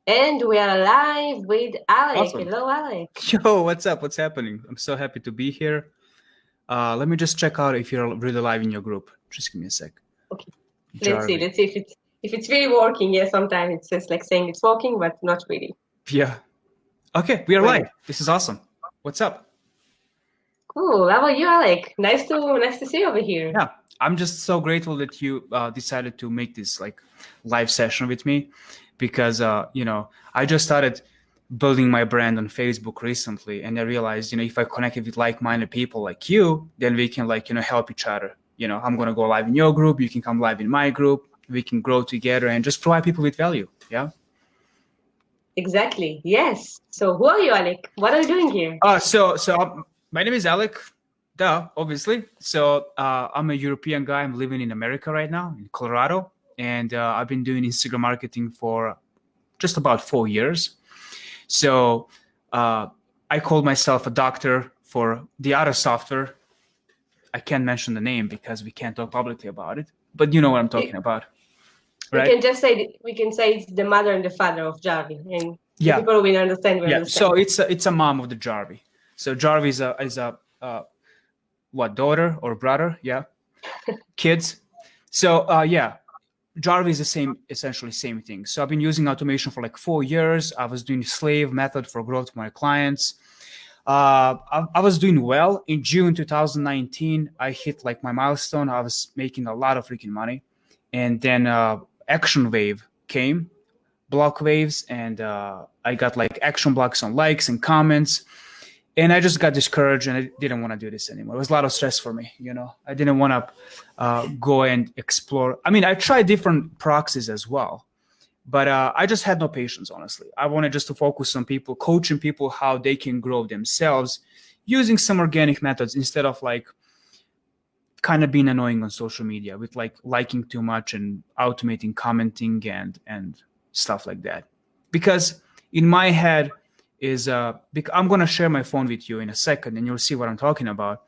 And we are live with Alek. Awesome. Hello, Alek. Yo, what's up? What's happening? I'm so happy to be here. Let me just check out if you're really live in your group. Just give me a sec. Okay, let's see. Jarvee. Let's see if it's really working. Yeah, sometimes it's just like saying it's working, but not really. Yeah. Okay, we are Brilliant. live. This is awesome. What's up? Cool. How about you, Alek? Nice to see you over here. Yeah, I'm just so grateful that you decided to make this like live session with me because I just started building my brand on Facebook recently, and I realized if I connect with like-minded people like you, then we can help each other. I'm gonna go live in your group, you can come live in my group, we can grow together and just provide people with value. Yeah. Exactly. Yes. So who are you, Alek? What are you doing here? My name is Alek. Duh, obviously. I'm a European guy. I'm living in America right now, in Colorado, and I've been doing Instagram marketing for just about 4 years. So I call myself a doctor for the other software. I can't mention the name because we can't talk publicly about it, but you know what I'm talking about, We right? can just say we can say it's the mother and the father of Jarvee, and the Yeah, people will understand. Will yeah. So understand. it's a mom of the Jarvee. So Jarvee is a what, daughter or brother? Yeah, kids. So yeah, Jarvee is the same, essentially same thing. So I've been using automation for like 4 years. I was doing slave method for growth of my clients. I was doing well. In June 2019, I hit like my milestone. I was making a lot of freaking money. And then action wave came, block waves, and I got like action blocks on likes and comments. And I just got discouraged and I didn't want to do this anymore. It was a lot of stress for me. I didn't want to go and explore. I mean, I tried different proxies as well, but I just had no patience, honestly. I wanted just to focus on people, coaching people how they can grow themselves using some organic methods instead of like kind of being annoying on social media with like liking too much and automating commenting and stuff like that. Because in my head is I'm going to share my phone with you in a second and you'll see what I'm talking about.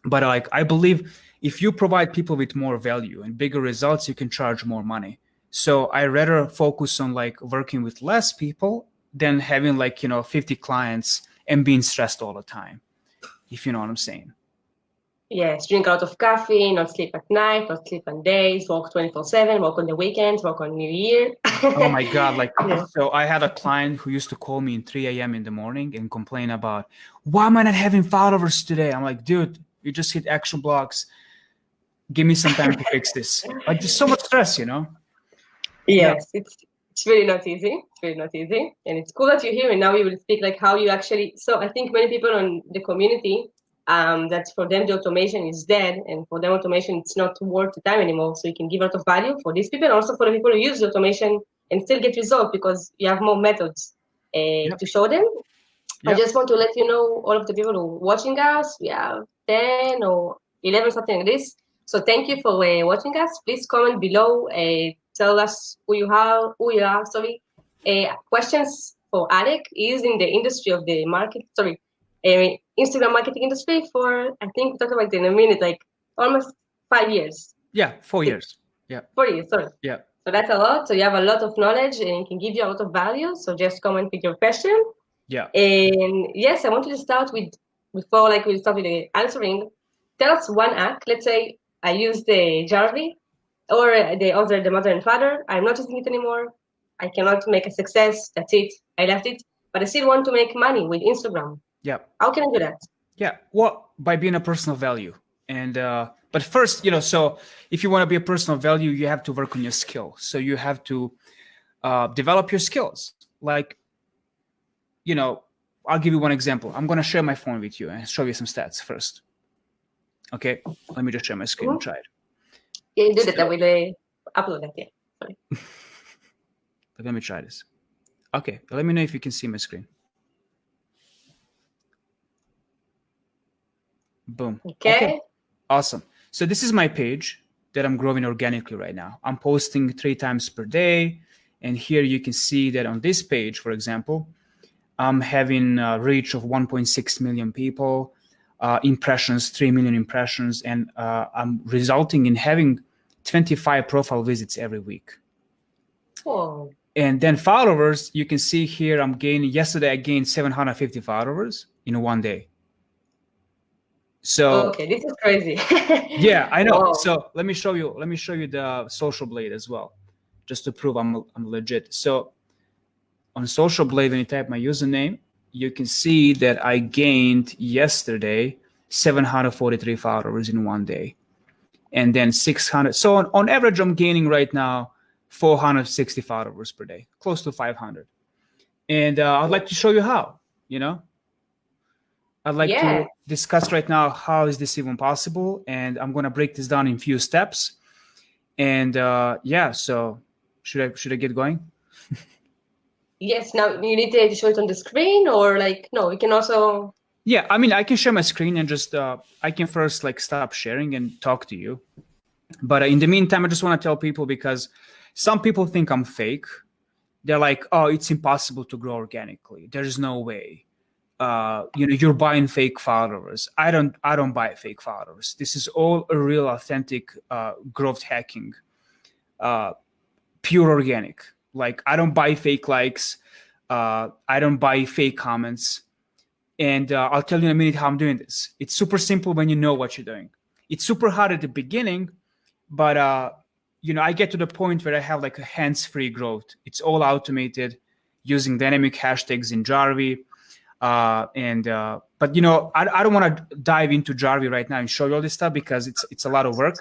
But like I believe if you provide people with more value and bigger results, you can charge more money. So I rather focus on like working with less people than having like 50 clients and being stressed all the time, if you know what I'm saying. Yes, drink a lot of coffee, not sleep at night, not sleep on days, work 24/7, work on the weekends, work on New Year. Oh my God. Yeah. So I had a client who used to call me in 3 a.m. in the morning and complain about, why am I not having followers today? I'm like, dude, you just hit action blocks. Give me some time to fix this. Like, there's so much stress. Yeah. Yes, it's really not easy. It's really not easy. And it's cool that you're here and now you will speak like how you actually, so I think many people on the community, that for them the automation is dead and for them automation it's not worth the time anymore. So you can give a lot of value for these people and also for the people who use the automation and still get results because you have more methods Yep. to show them. I Yep. just want to let you know, all of the people who are watching us, we have 10 or 11, something like this. So thank you for watching us. Please comment below, tell us sorry. Questions for Alek. He is in the industry of the Instagram marketing industry for, I think we'll talk about it in a minute, like almost 5 years. Yeah. 4 years. Yeah. 4 years, sorry. Yeah. So that's a lot. So you have a lot of knowledge and it can give you a lot of value. So just comment with your question. Yeah. And yes, I wanted to start with, before like we start with the answering, tell us one act. Let's say I use the Jarvee or the mother and father. I'm not using it anymore. I cannot make a success. That's it. I left it. But I still want to make money with Instagram. Yeah. How can I do that? Yeah. Well, by being a person of value. And but first, so if you want to be a person of value, you have to work on your skill. So you have to develop your skills. Like, I'll give you one example. I'm going to share my phone with you and show you some stats first. Okay. Let me just share my screen and try it. Yeah, you do that. I will upload that. Yeah. Sorry. Let me try this. Okay. Let me know if you can see my screen. Boom. Okay. Awesome. So this is my page that I'm growing organically right now. I'm posting 3 times per day. And here you can see that on this page, for example, I'm having a reach of 1.6 million people, impressions, 3 million impressions, and I'm resulting in having 25 profile visits every week. Oh. And then followers, you can see here I'm gaining, yesterday I gained 750 followers in one day. So okay, this is crazy. yeah, I know. Wow. So let me show you the Social Blade as well, just to prove I'm legit. So on Social Blade, when you type my username, you can see that I gained yesterday 743 followers in one day, and then 600. So on average, I'm gaining right now 460 followers per day, close to 500. And I'd like to show you how. You know, I'd like Yeah. to discuss right now how is this even possible, and I'm gonna break this down in few steps. And yeah, so should I get going? Yes, now you need to show it on the screen, or like, no, we can also. Yeah, I mean, I can share my screen and just I can first like stop sharing and talk to you. But in the meantime, I just want to tell people, because some people think I'm fake. They're like, "Oh, it's impossible to grow organically. There's no way. You're buying fake followers." I don't buy fake followers. This is all a real, authentic growth hacking, uh, pure organic. Like, I don't buy fake likes. I don't buy fake comments. And I'll tell you in a minute how I'm doing this. It's super simple when you know what you're doing. It's super hard at the beginning, but I get to the point where I have like a hands-free growth. It's all automated using dynamic hashtags in Jarvee. But I don't want to dive into Jarvee right now and show you all this stuff, because it's a lot of work.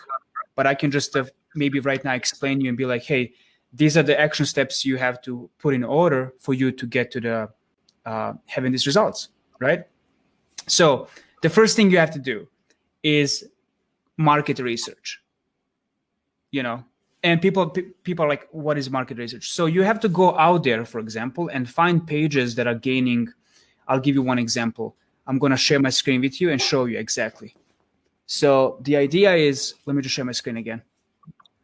But I can just maybe right now explain you and be like, hey, these are the action steps you have to put in order for you to get to the having these results, right? So the first thing you have to do is market research. And people are like, what is market research? So you have to go out there, for example, and find pages that are gaining. I'll give you one example. I'm going to share my screen with you and show you exactly. So the idea is, let me just share my screen again.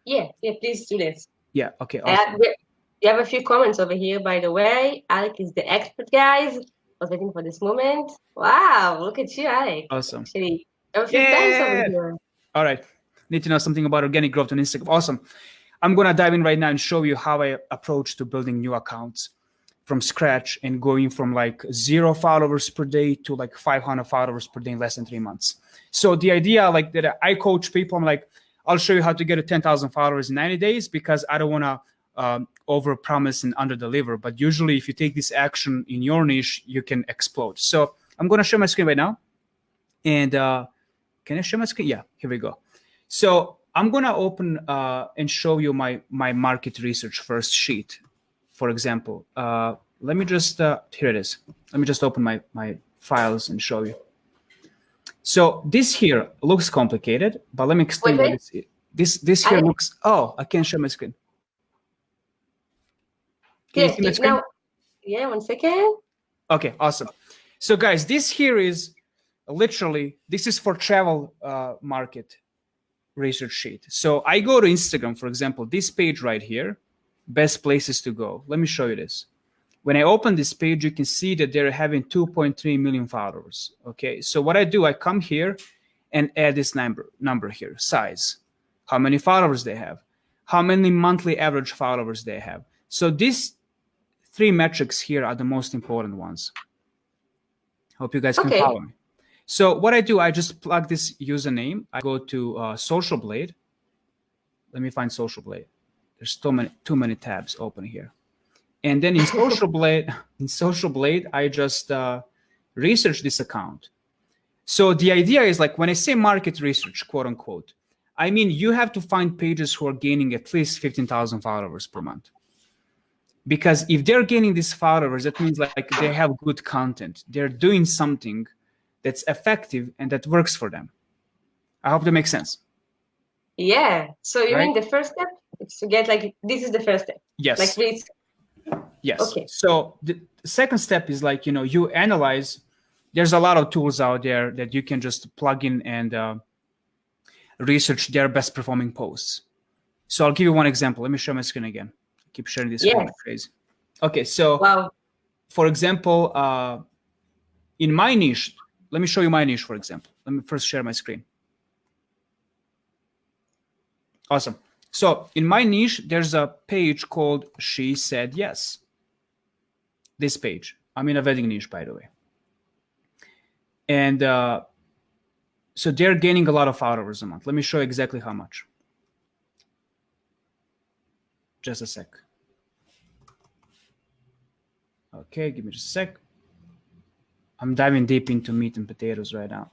Yeah, please do this. Yeah, okay, awesome. We have a few comments over here, by the way. Alek is the expert, guys. I was waiting for this moment. Wow, look at you, Alek. Awesome. Actually, a few fans over here. All right. Need to know something about organic growth on Instagram. Awesome. I'm going to dive in right now and show you how I approach to building new accounts from scratch and going from like 0 followers per day to like 500 followers per day in less than 3 months. So the idea, like, that I coach people, I'm like, I'll show you how to get to 10,000 followers in 90 days, because I don't want to over promise and under deliver. But usually if you take this action in your niche, you can explode. So I'm going to share my screen right now. And can I share my screen? Yeah, here we go. So I'm going to open and show you my market research first sheet. For example, let me just, here it is. Let me just open my files and show you. So this here looks complicated, but let me explain what it's. This here looks, oh, I can't share my screen. Can you see my screen? Now, yeah, 1 second. Okay, awesome. So guys, this here is literally, this is for travel market research sheet. So I go to Instagram, for example, this page right here, best places to go. Let me show you this. When I open this page, you can see that they're having 2.3 million followers. Okay, so what I do, I come here and add this number here, size, how many followers they have, how many monthly average followers they have. So these 3 metrics here are the most important ones. Hope you guys can follow me. So what I do, I just plug this username. I go to Social Blade. Let me find Social Blade. There's too many tabs open here. And then in Social Blade, I just research this account. So the idea is, like, when I say market research, quote unquote, I mean you have to find pages who are gaining at least 15,000 followers per month. Because if they're gaining these followers, that means like they have good content. They're doing something that's effective and that works for them. I hope that makes sense. Yeah. So you mean the first step is to get, like, this is the first step? Yes. Like this? Yes. Okay. So the second step is, like, you analyze. There's a lot of tools out there that you can just plug in and research their best performing posts. So I'll give you one example. Let me share my screen again. I keep sharing this screen like crazy. Okay, so for example, in my niche, let me show you my niche, for example. Let me first share my screen. Awesome. So in my niche, there's a page called She Said Yes. This page. I'm in a wedding niche, by the way. And so they're gaining a lot of followers a month. Let me show you exactly how much. Just a sec. Okay, give me just a sec. I'm diving deep into meat and potatoes right now.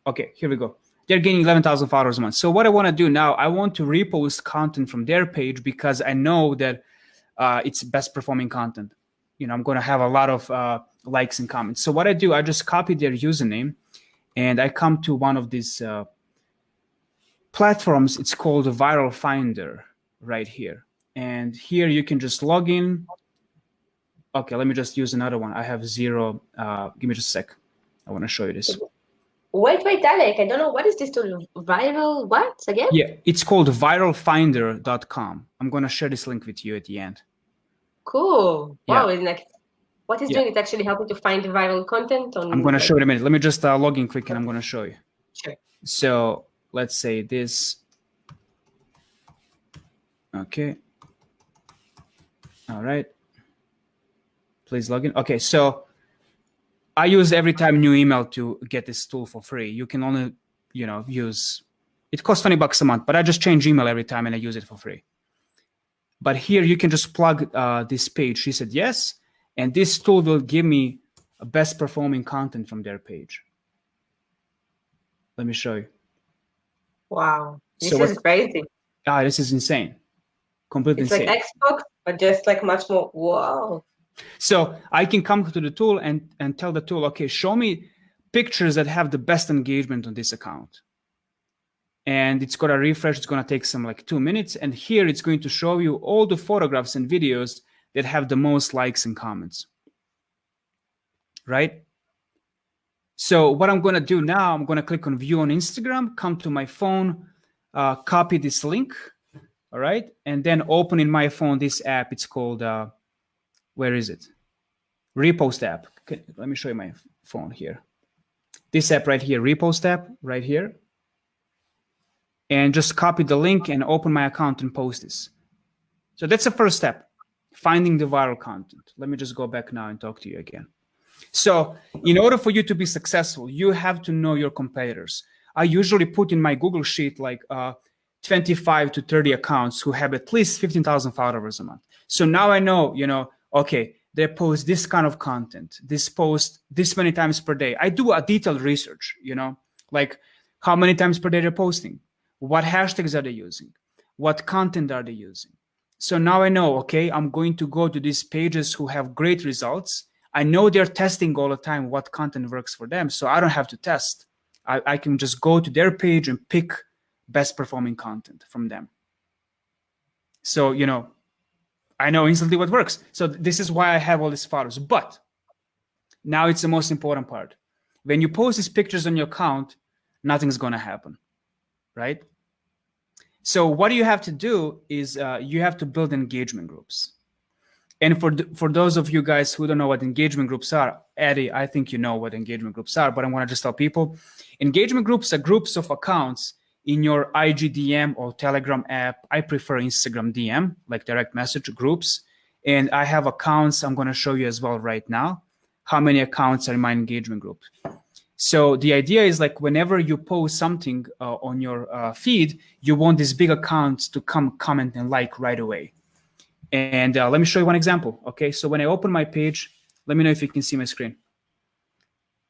Okay, here we go. They're gaining 11,000 followers a month. So what I want to do now, I want to repost content from their page because I know that it's best performing content. You know, I'm going to have a lot of likes and comments. So what I do, I just copy their username and I come to one of these platforms. It's called a Viral Finder right here. And here you can just log in. Okay, let me just use another one. I have zero. Give me just a sec. I want to show you this. Wait, Alek. I don't know. What is this tool? Viral what again? Yeah, it's called viralfinder.com. I'm going to share this link with you at the end. Cool. Wow. Yeah. Like, what it's doing? It's actually helping to find viral content on. I'm going to show you in a minute. Let me just log in quick and I'm going to show you. Sure. So let's say this. Okay. All right. Please log in. Okay, so I use every time new email to get this tool for free. You can only, use, it costs $20 a month, but I just change email every time and I use it for free. But here you can just plug this page. She said yes, and this tool will give me a best performing content from their page. Let me show you. Wow, this is crazy. This is insane. Completely insane. It's like Xbox, but just like much more. Wow. So I can come to the tool and tell the tool, okay, show me pictures that have the best engagement on this account. And it's going to refresh. It's going to take some like 2 minutes. And here it's going to show you all the photographs and videos that have the most likes and comments. Right? So what I'm going to do now, I'm going to click on view on Instagram, come to my phone, copy this link. All right. And then open in my phone this app. It's called, where is it? Repost app. Okay, let me show you my phone here. This app right here, Repost app right here. And just copy the link and open my account and post this. So that's the first step, finding the viral content. Let me just go back now and talk to you again. So in order for you to be successful, you have to know your competitors. I usually put in my Google Sheet like 25 to 30 accounts who have at least 15,000 followers a month. So now I know, okay, they post this kind of content, this post this many times per day. I do a detailed research, like how many times per day they're posting, what hashtags are they using, what content are they using. So now I know, okay, I'm going to go to these pages who have great results. I know they're testing all the time what content works for them, so I don't have to test. I can just go to their page and pick best performing content from them. So, I know instantly what works. So this is why I have all these followers. But now it's the most important part. When you post these pictures on your account, nothing's going to happen, right? So what you have to do is you have to build engagement groups. And for those of you guys who don't know what engagement groups are, Eddie, I think you know what engagement groups are, but I want to just tell people, engagement groups are groups of accounts in your IG DM or Telegram app. I prefer Instagram DM, like direct message groups. And I have accounts I'm going to show you as well right now, how many accounts are in my engagement group. So the idea is like whenever you post something on your feed, you want these big accounts to come comment and like right away. And let me show you one example. Okay, so when I open my page, let me know if you can see my screen.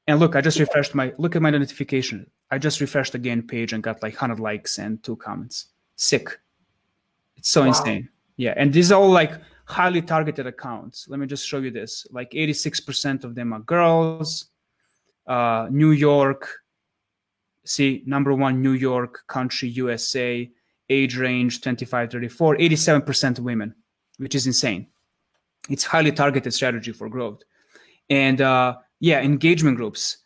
And look, I just refreshed look at my notification. I just refreshed again page and got like 100 likes and 2 comments. Sick. It's so insane. Yeah, and these are all like highly targeted accounts. Let me just show you this. Like 86% of them are girls. New York. See, #1 New York, country, USA, age range 25-34, 87% women, which is insane. It's highly targeted strategy for growth. And yeah, engagement groups.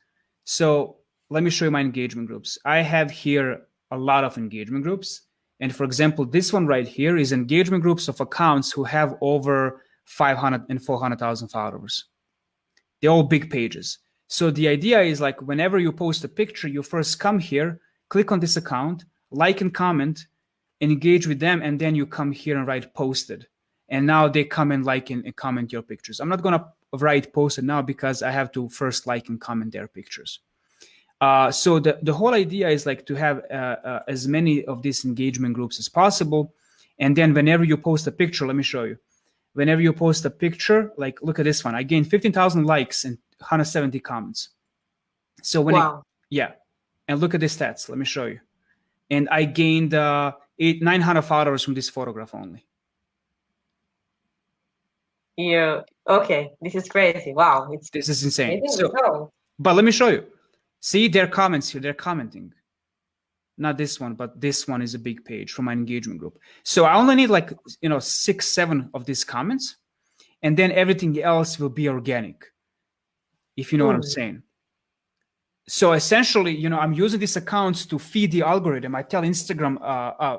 So let me show you my engagement groups. I have here a lot of engagement groups. And for example, this one right here is engagement groups of accounts who have over 500 and 400,000 followers. They're all big pages. So the idea is like whenever you post a picture, you first come here, click on this account, like and comment, engage with them, and then you come here and write posted. And now they come and like and comment your pictures. I'm not going to write posted now because I have to first like and comment their pictures. So the whole idea is like to have as many of these engagement groups as possible. And then whenever you post a picture, let me show you. Whenever you post a picture, like look at this one, I gained 15,000 likes and 170 comments. So when Wow. yeah, and look at the stats. Let me show you. And I gained 900 followers from this photograph only. Yeah. Okay. This is crazy. Wow. This is insane. So, but let me show you. See their comments here. They're commenting. Not this one, but this one is a big page from my engagement group. So I only need like 6, 7 of these comments, and then everything else will be organic. If you know what I'm saying. So essentially, I'm using these accounts to feed the algorithm. I tell Instagram,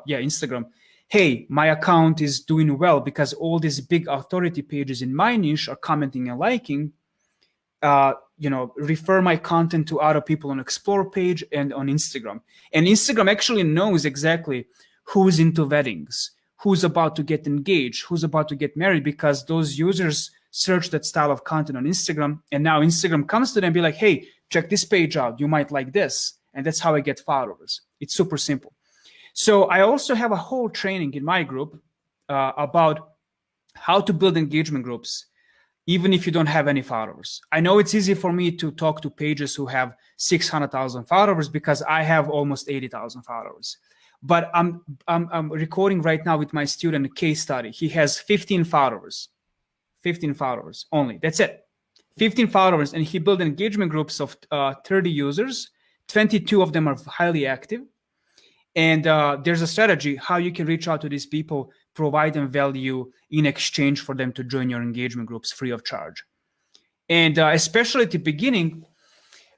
Instagram, hey, my account is doing well because all these big authority pages in my niche are commenting and liking. Refer my content to other people on Explore page and on Instagram. And Instagram actually knows exactly who's into weddings, who's about to get engaged, who's about to get married, because those users search that style of content on Instagram. And now Instagram comes to them and be like, hey, check this page out. You might like this. And that's how I get followers. It's super simple. So I also have a whole training in my group about how to build engagement groups, even if you don't have any followers. I know it's easy for me to talk to pages who have 600,000 followers because I have almost 80,000 followers. But I'm recording right now with my student a case study. He has 15 followers only. That's it. 15 followers, and he built engagement groups of 30 users. 22 of them are highly active. And there's a strategy how you can reach out to these people, provide them value in exchange for them to join your engagement groups free of charge. And especially at the beginning,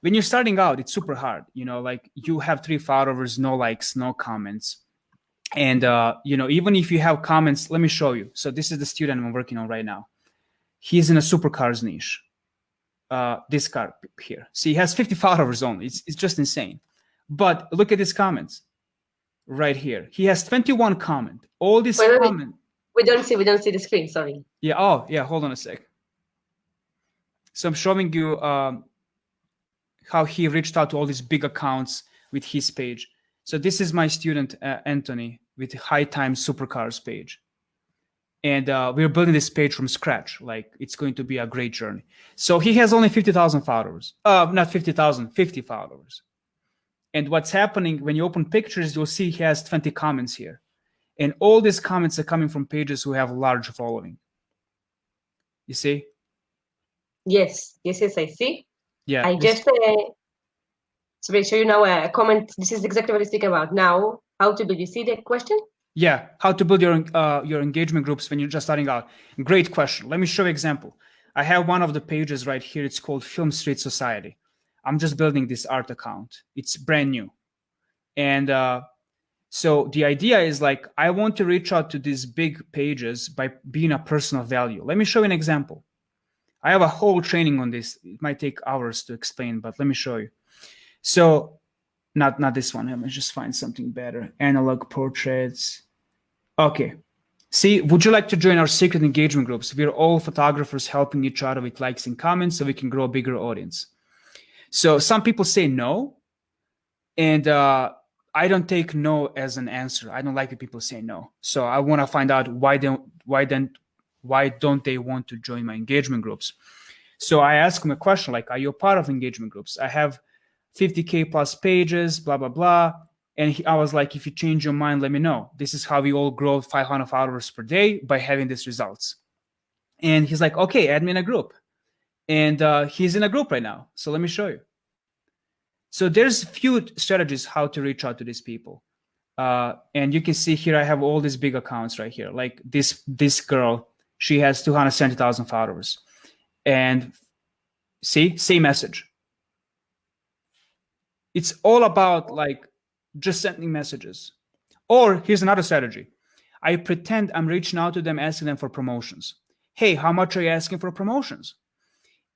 when you're starting out, it's super hard. Like you have 3 followers, no likes, no comments. And, even if you have comments, let me show you. So this is the student I'm working on right now. He's in a supercars niche. This car here. See, he has 50 followers only. It's just insane. But look at his comments right here. He has 21 comments. All these comments. We don't see the screen. Sorry. Yeah. Oh, yeah. Hold on a sec. So I'm showing you how he reached out to all these big accounts with his page. So this is my student Anthony with the High Time Supercars page. And we're building this page from scratch. Like it's going to be a great journey. So he has only 50,000 followers. Not 50,000, 50 followers. And what's happening when you open pictures, you'll see he has 20 comments here. And all these comments are coming from pages who have large following. You see? Yes, I see. Yeah. I just show you now a comment. This is exactly what I speak about now. How to build? You see the question? Yeah, how to build your engagement groups when you're just starting out. Great question. Let me show you an example. I have one of the pages right here. It's called Film Street Society. I'm just building this art account. It's brand new. And so the idea is like, I want to reach out to these big pages by being a person of value. Let me show you an example. I have a whole training on this. It might take hours to explain, but let me show you. So not this one. Let me just find something better. Analog portraits. Okay. See, would you like to join our secret engagement groups? We're all photographers helping each other with likes and comments so we can grow a bigger audience. So some people say no. And I don't take no as an answer. I don't like when people say no. So I want to find out why don't they want to join my engagement groups? So I ask them a question like, are you a part of engagement groups? I have 50K plus pages, blah, blah, blah. And I was like, if you change your mind, let me know. This is how we all grow 500 followers per day by having these results. And he's like, okay, add me in a group. And he's in a group right now. So let me show you. So there's a few strategies how to reach out to these people. And you can see here, I have all these big accounts right here. Like this girl, she has 270,000 followers. And see, same message. It's all about like just sending messages. Or here's another strategy. I pretend I'm reaching out to them, asking them for promotions. Hey, how much are you asking for promotions?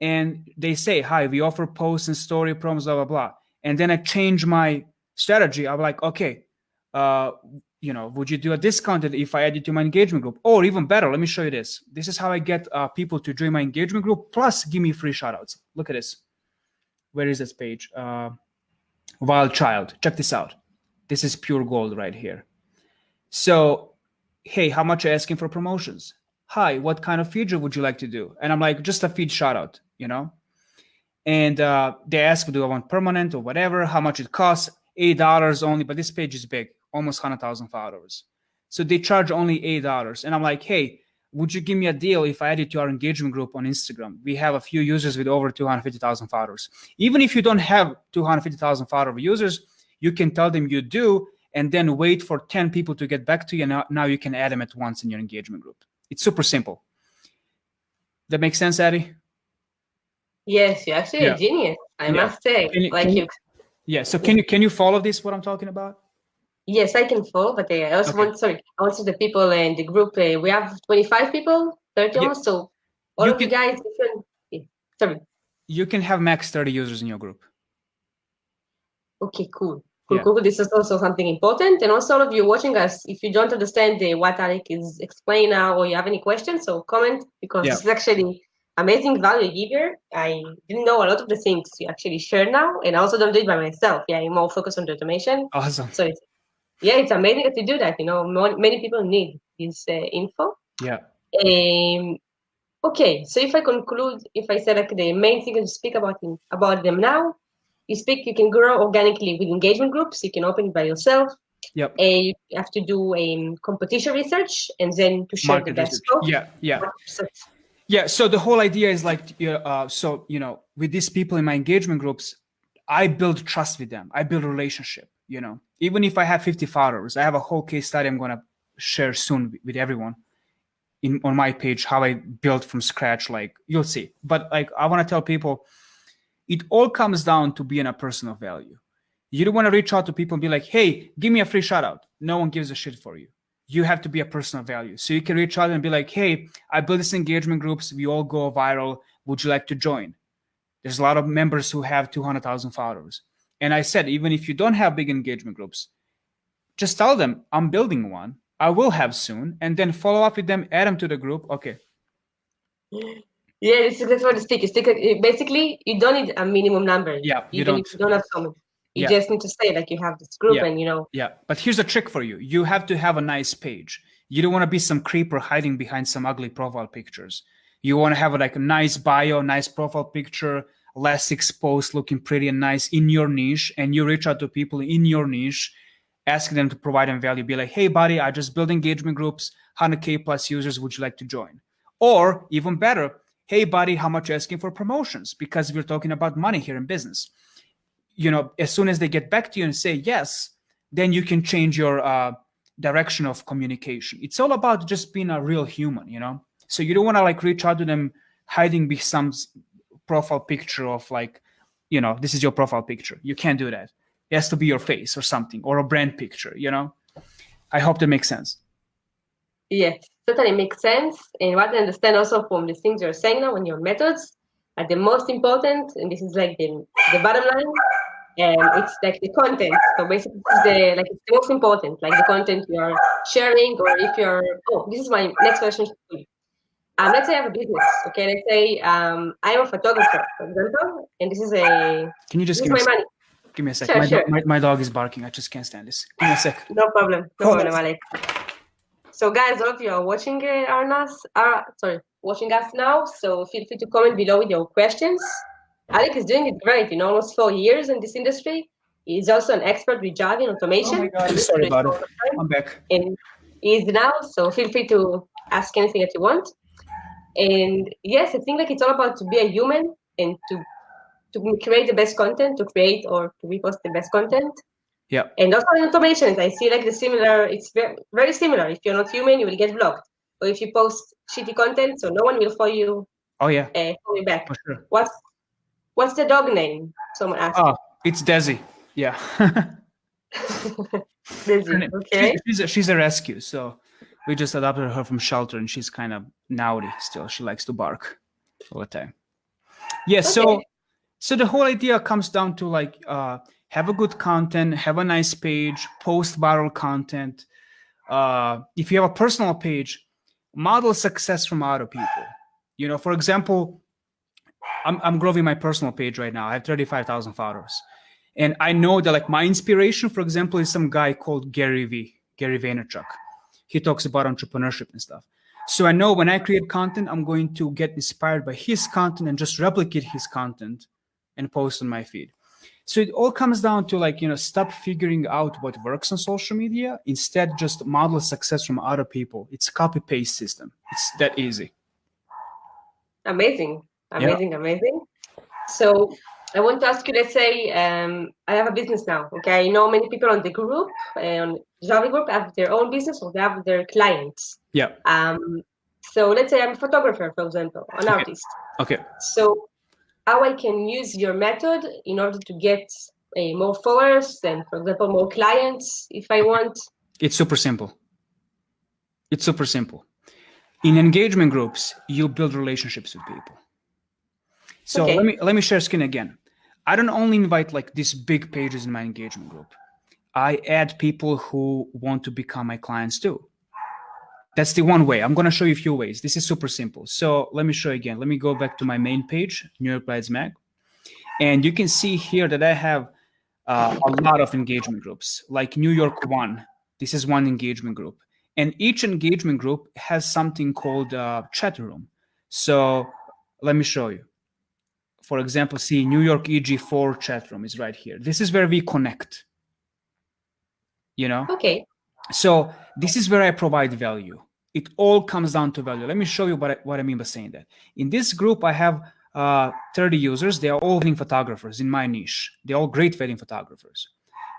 And they say, hi, we offer posts and story promos, blah, blah, blah. And then I change my strategy. I'm like, okay, would you do a discount if I add you to my engagement group? Or even better, let me show you this. This is how I get people to join my engagement group, plus give me free shoutouts. Look at this. Where is this page? Wild Child. Check this out. This is pure gold right here. So, hey, how much are you asking for promotions? Hi, what kind of feature would you like to do? And I'm like, just a feed shoutout, And they ask, do I want permanent or whatever? How much it costs? $8 only, but this page is big, almost 100,000 followers. So they charge only $8. And I'm like, hey, would you give me a deal if I add you to our engagement group on Instagram? We have a few users with over 250,000 followers. Even if you don't have 250,000 follower users, you can tell them you do, and then wait for 10 people to get back to you. And now you can add them at once in your engagement group. It's super simple. That makes sense, Addie? Yes, you're actually a genius, I must say. So can you follow this, what I'm talking about? Yes, I can follow, but I also want the people in the group. We have 25 people, 30 almost. So all of you guys, you can have max 30 users in your group. Okay, cool. Cool. This is also something important. And also, all of you watching us, if you don't understand what Alek is explaining now, or you have any questions, so comment, because this is actually amazing value here. I didn't know a lot of the things you actually share now, and I also don't do it by myself. I'm more focused on the automation. Awesome. So it's amazing that you do that. Many people need this info. Okay, so if I conclude, if I say the main thing to speak about them now, you can grow organically with engagement groups. You can open it by yourself. You have to do competition research and then to share the best stuff. So the whole idea is with these people in my engagement groups, I build trust with them. I build a relationship, Even if I have 50 followers, I have a whole case study I'm going to share soon with everyone on my page, how I built from scratch, you'll see. But I want to tell people, it all comes down to being a person of value. You don't want to reach out to people and be like, hey, give me a free shout out. No one gives a shit for you. You have to be a person of value. So you can reach out and be like, hey, I built this engagement groups. We all go viral. Would you like to join? There's a lot of members who have 200,000 followers. And I said, even if you don't have big engagement groups, just tell them I'm building one. I will have soon. And then follow up with them, add them to the group. Okay. Yeah, this is exactly what the stick is. Basically, you don't need a minimum number. Even if you don't have so many. You just need to say you have this group and But here's a trick for you. You have to have a nice page. You don't want to be some creeper hiding behind some ugly profile pictures. You want to have a nice bio, nice profile picture, less exposed, looking pretty and nice in your niche. And you reach out to people in your niche, asking them to provide them value. Be like, hey, buddy, I just built engagement groups, 100K plus users. Would you like to join? Or even better, hey, buddy, how much are you asking for promotions? Because we're talking about money here in business. As soon as they get back to you and say yes, then you can change your direction of communication. It's all about just being a real human, So you don't want to reach out to them hiding behind some profile picture of this is your profile picture. You can't do that. It has to be your face or something, or a brand picture, I hope that makes sense. Yes, certainly makes sense. And what I understand also from the things you're saying now and your methods are the most important, and this is the bottom line, and it's the content. So basically, it's the most important, the content you are sharing, or if you're. Oh, this is my next question for you. Let's say I have a business. Okay, let's say I'm a photographer, for example, and this is a. Can you just give my money? Give me a sec. Sure. My dog is barking. I just can't stand this. Give me a sec. No problem, Alek. So guys, all of you are watching watching us now. So feel free to comment below with your questions. Alek is doing it great. Almost 4 years in this industry. He's also an expert with Jarvee and automation. Oh my God, sorry about it. I'm back. And he is now. So feel free to ask anything that you want. And yes, I think it's all about to be a human and to create the best content, to create or to repost the best content. Yeah. And also in automations, I see the similar, it's very, very similar. If you're not human, you will get blocked. Or if you post shitty content, so no one will follow you. Oh yeah. Follow you back. For sure. What's the dog name? Someone asked. Oh, it's Desi. Yeah. Desi, okay. She's a rescue, so we just adopted her from shelter, and she's kind of naughty still. She likes to bark all the time. Yeah. Okay. So the whole idea comes down to have a good content, have a nice page, post viral content, if you have a personal page, model success from other people. You know, for example, I'm growing my personal page right now. I have 35,000 followers. And I know that like my inspiration, for example, is some guy called Gary Vaynerchuk. He talks about entrepreneurship and stuff. So I know when I create content, I'm going to get inspired by his content and just replicate his content and post on my feed. So it all comes down to like, you know, stop figuring out what works on social media. Instead, just model success from other people. It's a copy paste system. It's that easy. Amazing, Yeah. amazing. So I want to ask you, let's say I have a business now, okay? I know many people on the group, on Jarvee group, have their own business or they have their clients. Yeah. So let's say I'm a photographer, for example, an artist. Okay. So how I can use your method in order to get more followers and, for example, more clients if I want? It's super simple. It's super simple. In engagement groups, you build relationships with people. So Okay. let me share screen again. I don't only invite like these big pages in my engagement group. I add people who want to become my clients too. That's the one way. I'm going to show you a few ways. This is super simple. So let me show you again. Let me go back to my main page, New York Brides Mag. And you can see here that I have a lot of engagement groups, like New York One. This is one engagement group. And each engagement group has something called chat room. So let me show you. For example, see New York EG4 chat room is right here. This is where we connect, you know? Okay. So this is where I provide value. It all comes down to value. Let me show you what I mean by saying that. In this group, I have 30 users. They are all wedding photographers in my niche. They're all great wedding photographers.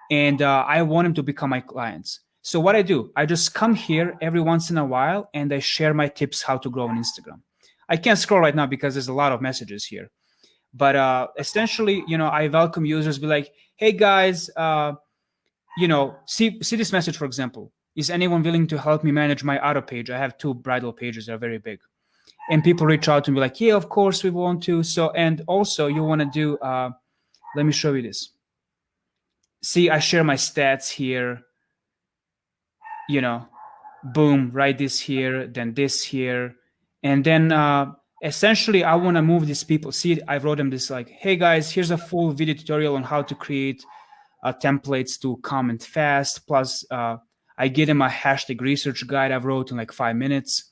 And I want them to become my clients. So what I do, I just come here every once in a while and I share my tips how to grow on Instagram. I can't scroll right now because there's a lot of messages here. But essentially, you know, I welcome users, be like, hey guys, you know, see this message, for example. Is anyone willing to help me manage my auto page? I have 2 bridal pages that are very big. And people reach out to me like, yeah, of course we want to. So, and also you want to do, let me show you this. See, I share my stats here, you know, boom, write this here, then this here. And then essentially I want to move these people. See, I wrote them this like, hey guys, here's a full video tutorial on how to create templates to comment fast. Plus I give them a hashtag research guide I wrote in like 5 minutes.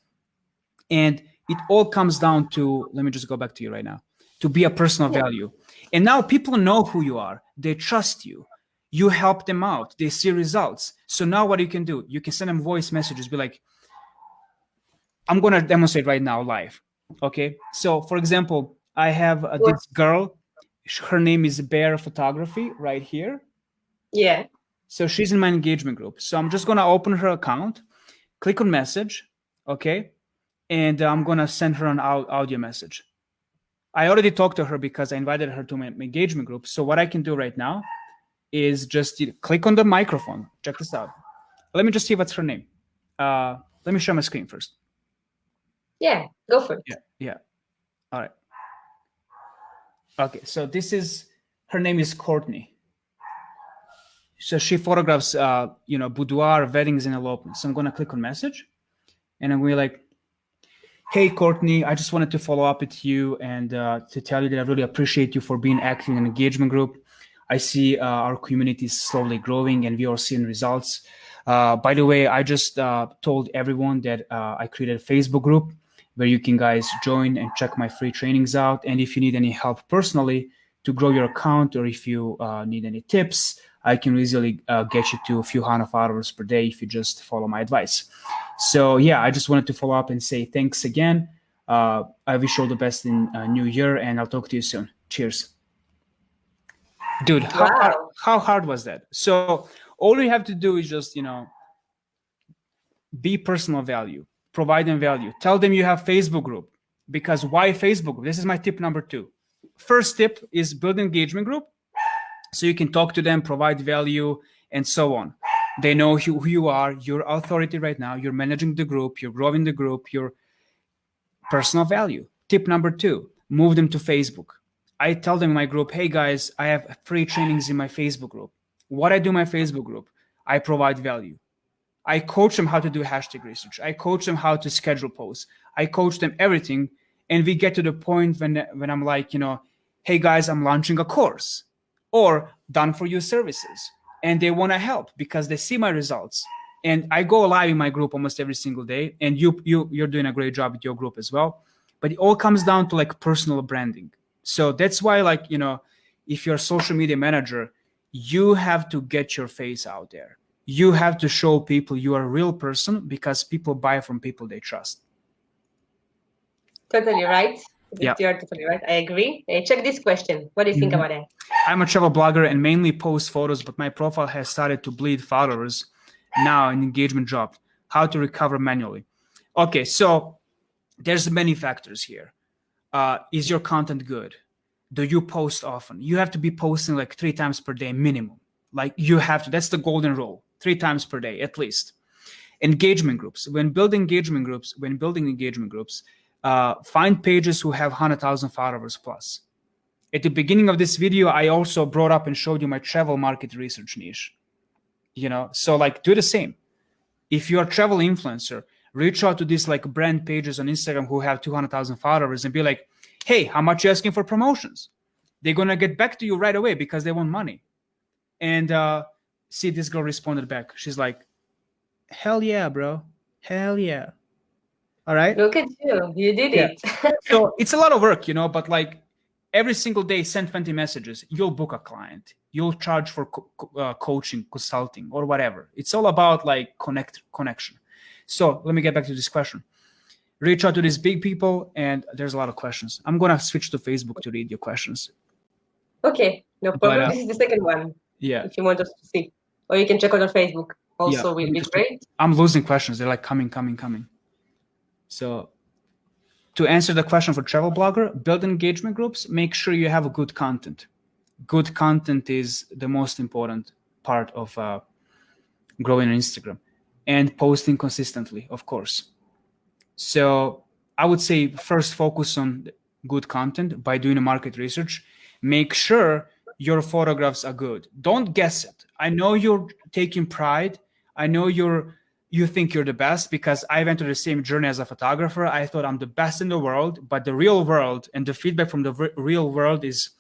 And it all comes down to, let me just go back to you right now, to be a personal value. And now people know who you are. They trust you. You help them out. They see results. So now what you can do, you can send them voice messages, be like, I'm going to demonstrate right now live. Okay. So for example, I have this girl, her name is Bear Photography right here. Yeah. So she's in my engagement group. So I'm just going to open her account, click on message. Okay. And I'm going to send her an audio message. I already talked to her because I invited her to my engagement group. So what I can do right now is just click on the microphone. Check this out. Let me just see what's her name. Let me share my screen first. Yeah, go for it. Yeah. All right. Okay, so this is, her name is Courtney. So she photographs, you know, boudoir, weddings, and elopements. So I'm going to click on message. And I'm going to be like, hey, Courtney, I just wanted to follow up with you and to tell you that I really appreciate you for being active in an engagement group. I see our community is slowly growing and we are seeing results. By the way, I just told everyone that I created a Facebook group where you can guys join and check my free trainings out. And if you need any help personally to grow your account, or if you need any tips, I can easily get you to a few $100 per day if you just follow my advice. So yeah, I just wanted to follow up and say thanks again. I wish you all the best in new year, and I'll talk to you soon. Cheers. Dude, how hard was that? So all you have to do is just, you know, be personal value, provide them value, tell them you have Facebook group. Because why Facebook group? This is my tip number 2. First tip is build an engagement group so you can talk to them, provide value, and so on. They know who you are. You're authority right now. You're managing the group. You're growing the group. You're personal value. Tip number 2, move them to Facebook. I tell them in my group, hey guys, I have free trainings in my Facebook group. What I do in my Facebook group, I provide value. I coach them how to do hashtag research. I coach them how to schedule posts. I coach them everything. And we get to the point when I'm like, hey guys, I'm launching a course or done for you services. And they want to help because they see my results. And I go live in my group almost every single day. And you're doing a great job with your group as well. But it all comes down to like personal branding. So that's why, like, if you're a social media manager, you have to get your face out there. You have to show people you are a real person because people buy from people they trust. Totally right. Yeah. You're totally right. I agree. Check this question. What do you think about that? I'm a travel blogger and mainly post photos, but my profile has started to bleed followers now an engagement dropped. How to recover manually? Okay, so there's many factors here. Is your content good? Do you post often? You have to be posting like 3 times per day minimum. Like you have to. That's the golden rule. 3 times per day at least. Engagement groups. When building engagement groups, find pages who have 100,000 followers plus. At the beginning of this video, I also brought up and showed you my travel market research niche. So like do the same. If you're a travel influencer, reach out to these like brand pages on Instagram who have 200,000 followers and be like, hey, how much you asking for promotions? They're going to get back to you right away because they want money. And see, this girl responded back. She's like, hell yeah, bro. Hell yeah. All right. Look at you. You did it. So it's a lot of work, but like every single day, send 20 messages. You'll book a client. You'll charge for coaching, consulting, or whatever. It's all about like connection. So let me get back to this question. Reach out to these big people, and there's a lot of questions. I'm going to switch to Facebook to read your questions. Okay, no problem. This is the second one. Yeah. If you want us to see. Or you can check out on Facebook. Also, will be great. I'm losing questions. They're like coming. So to answer the question for travel blogger, build engagement groups, make sure you have good content. Good content is the most important part of growing on Instagram, and posting consistently, of course. So I would say first focus on good content by doing a market research. Make sure your photographs are good. Don't guess it. I know you're taking pride. I know you think you're the best because I went through the same journey as a photographer. I thought I'm the best in the world, but the real world and the feedback from the real world is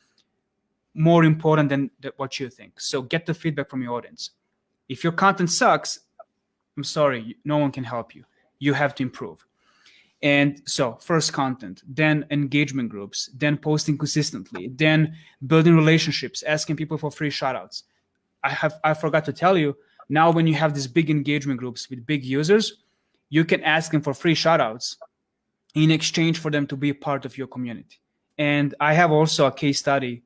more important than what you think. So get the feedback from your audience. If your content sucks, I'm sorry, no one can help you. You have to improve. And so first content, then engagement groups, then posting consistently, then building relationships, asking people for free shoutouts. I forgot to tell you, now when you have these big engagement groups with big users, you can ask them for free shoutouts in exchange for them to be a part of your community. And I have also a case study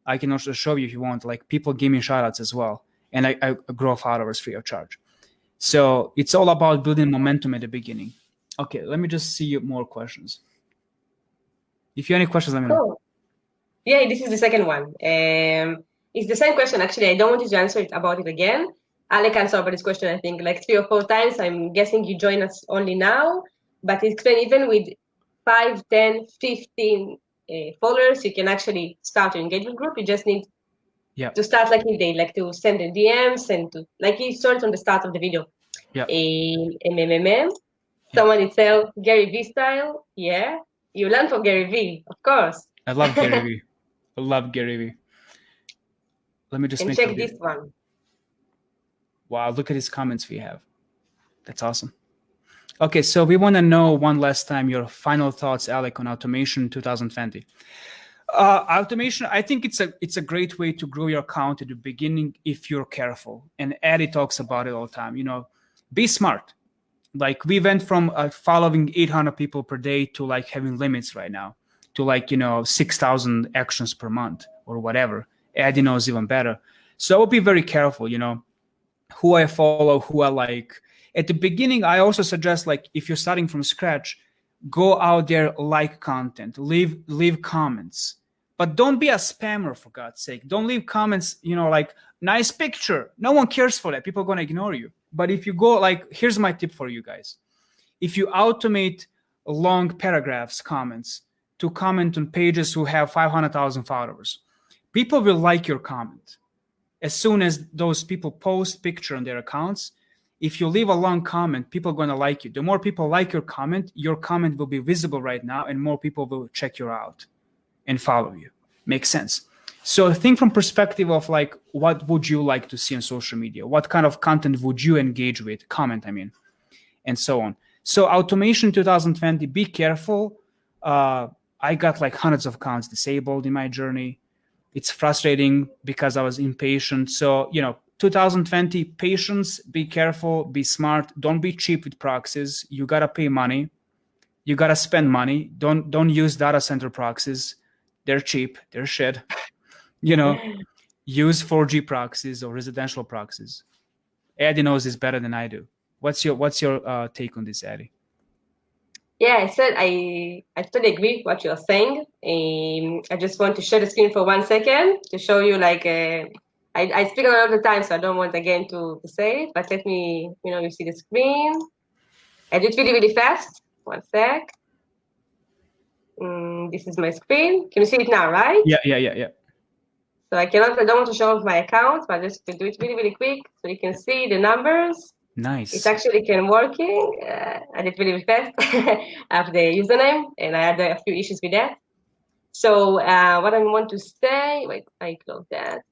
I can also show you if you want. Like people give me shoutouts as well, and I grow followers free of charge. So it's all about building momentum at the beginning. Okay, let me just see more questions. If you have any questions, let me know. Yeah, this is the second one. It's the same question, actually. I don't want you to answer it about it again. Alek answered about this question, I think, like 3 or 4 times. I'm guessing you join us only now. But explain, even with 5, 10, 15 followers, you can actually start an engagement group. You just need to start like they like to send a DMs and to, like you saw it on the start of the video. Someone itself, Gary V style. Yeah, you learn from Gary V, of course. I love Gary V. I love Gary V. Let me just check this one. Wow, look at his comments we have. That's awesome. Okay, so we want to know one last time your final thoughts, Alek, on automation 2020. Automation, I think it's a great way to grow your account at the beginning if you're careful. And Eddie talks about it all the time. Be smart. Like we went from following 800 people per day to like having limits right now to like 6,000 actions per month or whatever. Eddie knows even better. So I will be very careful. Who I follow, who I like. At the beginning, I also suggest like if you're starting from scratch, go out there, like content, leave comments. But don't be a spammer, for God's sake. Don't leave comments, like, nice picture. No one cares for that. People are going to ignore you. But if you go, like, here's my tip for you guys. If you automate long paragraphs, comments, to comment on pages who have 500,000 followers, people will like your comment. As soon as those people post picture on their accounts, if you leave a long comment, people are going to like you. The more people like your comment will be visible right now, and more people will check you out and follow you. Makes sense. So think from perspective of like, what would you like to see on social media? What kind of content would you engage with? Comment, I mean, and so on. So automation 2020, be careful. I got like hundreds of accounts disabled in my journey. It's frustrating because I was impatient. So, 2020, patience, be careful, be smart. Don't be cheap with proxies. You got to pay money. You got to spend money. Don't use data center proxies. They're cheap. They're shit. Use 4G proxies or residential proxies. Eddie knows this better than I do. What's your take on this, Eddie? Yeah, I totally agree with what you're saying. I just want to share the screen for 1 second to show you like I speak a lot of the time, so I don't want again to say it, but let me, you see the screen. I do it really, really fast. 1 sec. This is my screen. Can you see it now, right? Yeah. So I don't want to show off my account, but just to do it really, really quick so you can see the numbers. Nice. It's actually working. I did really fast. I have the username, and I had a few issues with that. So what I want to say, wait, I close that.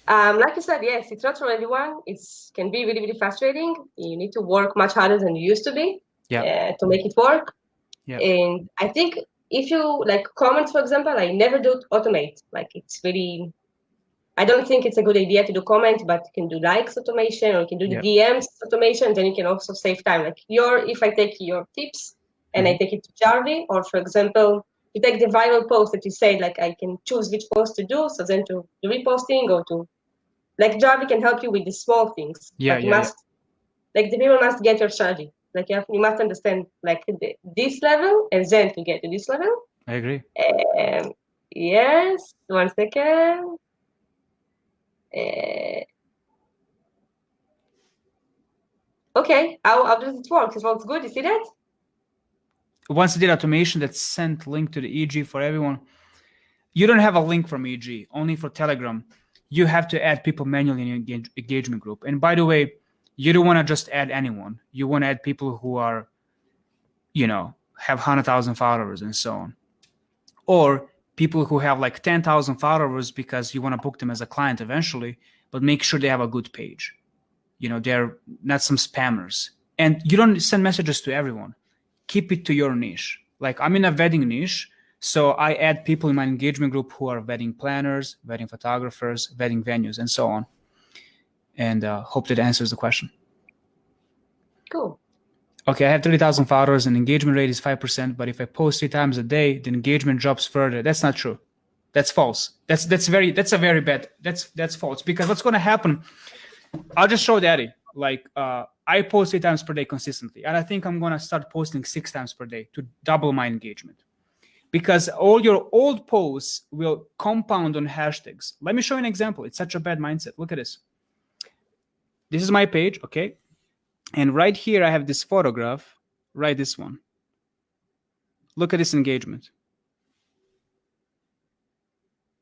Like you said, yes, it's not for everyone. It can be really, really frustrating. You need to work much harder than you used to be to make it work. Yeah. And I think if you like comments, for example, I never do automate. Like it's really, I don't think it's a good idea to do comments, but you can do likes automation, or you can do the DMs automation. Then you can also save time. Like if I take your tips and I take it to Jarvee, or for example, you take the viral post that you say, like I can choose which post to do. So then to the reposting or to, like Jarvee can help you with the small things. But you must, like the people must get your strategy. Like you must understand like this level, and then to get to this level. I agree. Yes, 1 second. Okay, how does it work? It works good. You see that? Once I did automation that sent link to the EG for everyone, you don't have a link from EG, only for Telegram. You have to add people manually in your engagement group. And by the way, you don't want to just add anyone. You want to add people who are, have 100,000 followers and so on. Or people who have like 10,000 followers because you want to book them as a client eventually, but make sure they have a good page. They're not some spammers. And you don't send messages to everyone. Keep it to your niche. Like I'm in a wedding niche, so I add people in my engagement group who are wedding planners, wedding photographers, wedding venues, and so on. And hope that answers the question. Cool. Okay, I have 30,000 followers and engagement rate is 5%, but if I post 3 times a day, the engagement drops further. That's not true. That's false. That's false, because what's going to happen, I'll just show Daddy. Like I post 3 times per day consistently, and I think I'm going to start posting 6 times per day to double my engagement, because all your old posts will compound on hashtags. Let me show you an example. It's such a bad mindset. Look at this. This is my page, okay? And right here, I have this photograph, right? This one. Look at this engagement.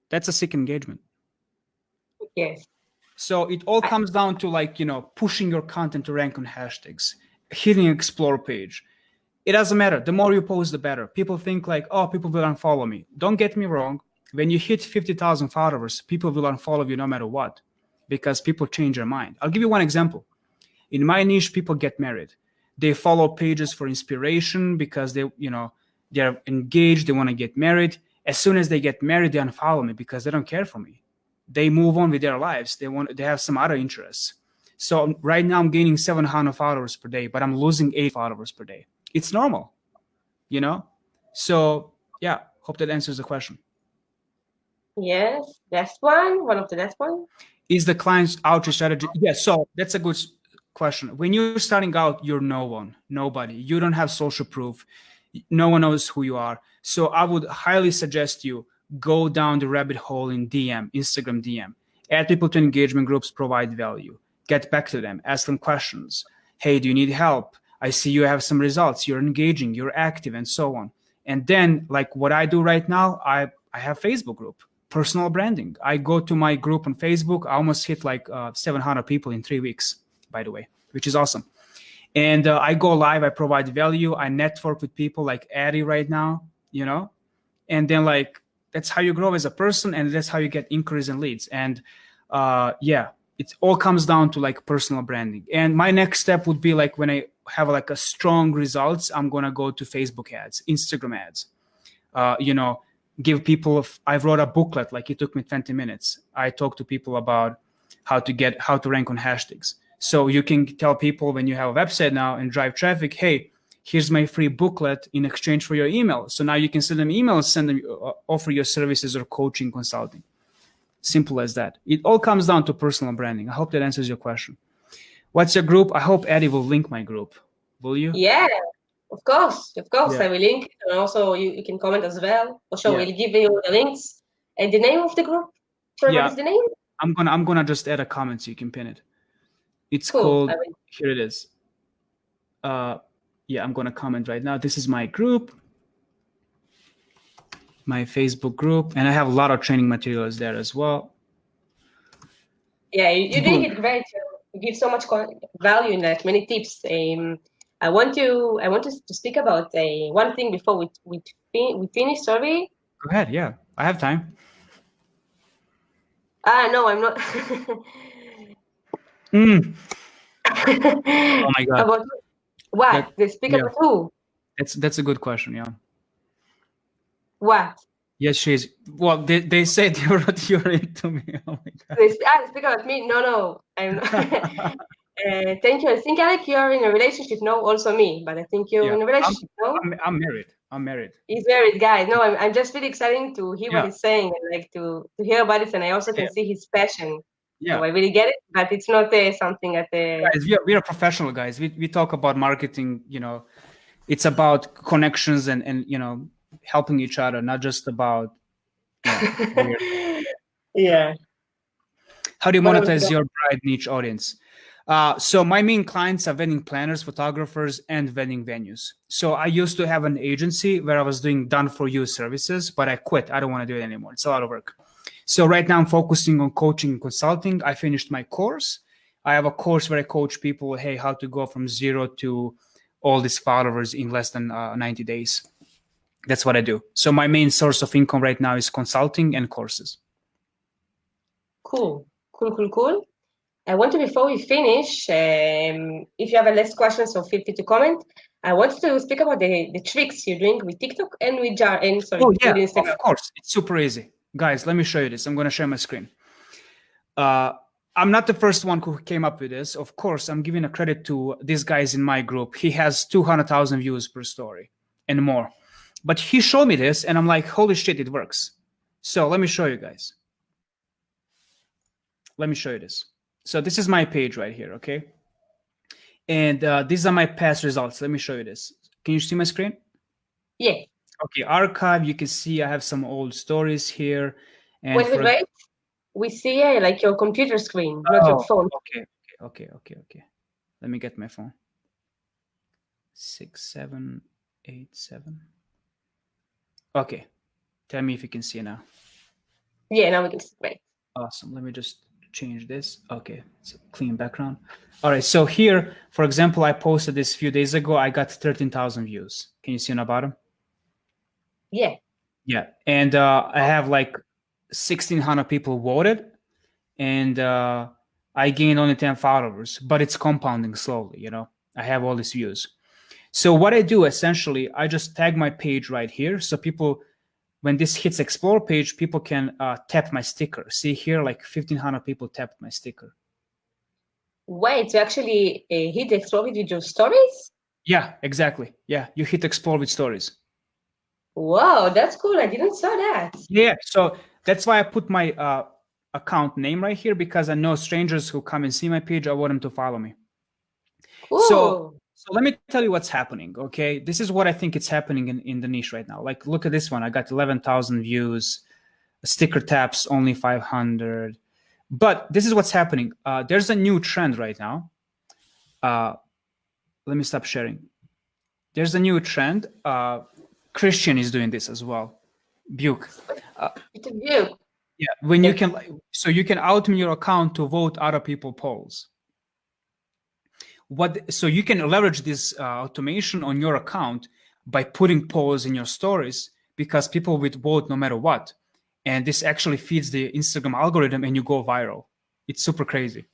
That's a sick engagement. Yes. So it all comes down to like, pushing your content to rank on hashtags, hitting explore page. It doesn't matter. The more you post, the better. People think like, oh, people will unfollow me. Don't get me wrong. When you hit 50,000 followers, people will unfollow you no matter what, because people change their mind. I'll give you one example. In my niche, people get married. They follow pages for inspiration because they're engaged. They want to get married. As soon as they get married, they unfollow me because they don't care for me. They move on with their lives. They have some other interests. So right now I'm gaining 700 followers per day, but I'm losing 8 followers per day. It's normal, So yeah, hope that answers the question. Yes, last one. One of the last one. Is the client's outreach strategy? Yes. So that's a good question. When you're starting out, you're nobody. You don't have social proof. No one knows who you are. So I would highly suggest you go down the rabbit hole in Instagram DM. Add people to engagement groups, provide value. Get back to them, ask them questions. Hey, do you need help? I see you have some results. You're engaging, you're active, and so on. And then, like what I do right now, I have Facebook group, personal branding. I go to my group on Facebook. I almost hit like 700 people in 3 weeks, by the way. which is awesome. And I go live, I provide value, I network with people like Addie right now, you know, and then like that's how you grow as a person, and that's how you get inquiries and leads. And yeah, it all comes down to like personal branding. And my next step would be like when I have like a strong results, I'm gonna go to Facebook ads, Instagram ads, you know, give people. I wrote a booklet, like it took me 20 minutes. I talked to people about how to rank on hashtags. So you can tell people when you have a website now and drive traffic, hey, here's my free booklet in exchange for your email. So now you can send them emails, send them, offer your services or coaching, consulting. Simple as that. It all comes down to personal branding. I hope that answers your question. What's your group? I hope Eddie will link my group. Will you? Yeah, of course. Yeah. I will link it, and also you can comment as well. For sure, Yeah. we'll give you the links and the name of the group. Sorry, what Yeah. is the name? I'm gonna just add a comment so you can pin it. It's Cool. called, here it is. Yeah, I'm gonna comment right now. This is my group, my Facebook group, and I have a lot of training materials there as well. Yeah, you're doing it great. You give so much value in that, many tips. I want to speak about one thing before we finish. Sorry. Go ahead. Yeah, I have time. No, I'm not. Oh my God. About what? They speak Yeah, about who? that's a good question. Yeah. What? Yes, she's. Well, they said you're into me. Oh my God. They speak about me? No, I'm not. Thank you. I think Alek, you're in a relationship. No, also me, but I think you're Yeah, in a relationship. No, I'm married. I'm married. he's married, guy. No, I'm just really excited to hear what Yeah, he's saying and like to hear about it, and I also yeah, can see his passion. yeah. So I really get it, but it's not something at the. Guys, we are professional guys. We talk about marketing. You know, it's about connections and you know helping each other, not just about weird. Yeah. How do you What else? monetize your bride niche audience? So my main clients are wedding planners, photographers, and wedding venues. So I used to have an agency where I was doing done for you services, but I quit. I don't want to do it anymore. It's a lot of work. So right now I'm focusing on coaching and consulting. I finished my course. I have a course where I coach people, hey, how to go from zero to all these followers in less than 90 days. That's what I do. So my main source of income right now is consulting and courses. Cool. I want to, before we finish, if you have a last questions, so feel free to comment. I wanted to speak about the tricks you're doing with TikTok and with Oh yeah, with Instagram. of course. It's super easy. Guys, let me show you this. I'm going to share my screen. I'm not the first one who came up with this. Of course, I'm giving a credit to these guys in my group. He has 200,000 views per story and more. But he showed me this, and I'm like, holy shit, it works. So let me show you guys. Let me show you this. So this is my page right here, okay? And these are my past results. Let me show you this. Can you see my screen? Yeah. Okay, archive. You can see I have some old stories here. And Wait. We see like your computer screen, not your phone. Okay. Let me get my phone. 6787. Okay. Tell me if you can see now. Yeah, now we can see. Right. Awesome. Let me just change this. Okay, it's a clean background. All right, so here, for example, I posted this a few days ago. I got 13,000 views. Can you see on the bottom? Yeah. Yeah, and I have like 1,600 people voted, and I gained only 10 followers, but it's compounding slowly, you know? I have all these views. So what I do, essentially, I just tag my page right here, so people, when this hits explore page, people can tap my sticker. See here, like 1,500 people tapped my sticker. Wait, you actually hit the explore with your stories? Yeah, exactly. Yeah, you hit explore with stories. Wow, that's cool. I didn't saw that. Yeah, so that's why I put my account name right here, because I know strangers who come and see my page, I want them to follow me. Cool. So let me tell you what's happening, okay? This is what I think it's happening in the niche right now. Like, look at this one. I got 11,000 views. Sticker taps, only 500. But this is what's happening. There's a new trend right now. Let me stop sharing. There's a new trend. Christian is doing this as well. Buke. It's a Buke. Yeah, when you can, so you can automate your account to vote other people polls. So you can leverage this automation on your account by putting polls in your stories, because people will vote no matter what. And this actually feeds the Instagram algorithm and you go viral. It's super crazy.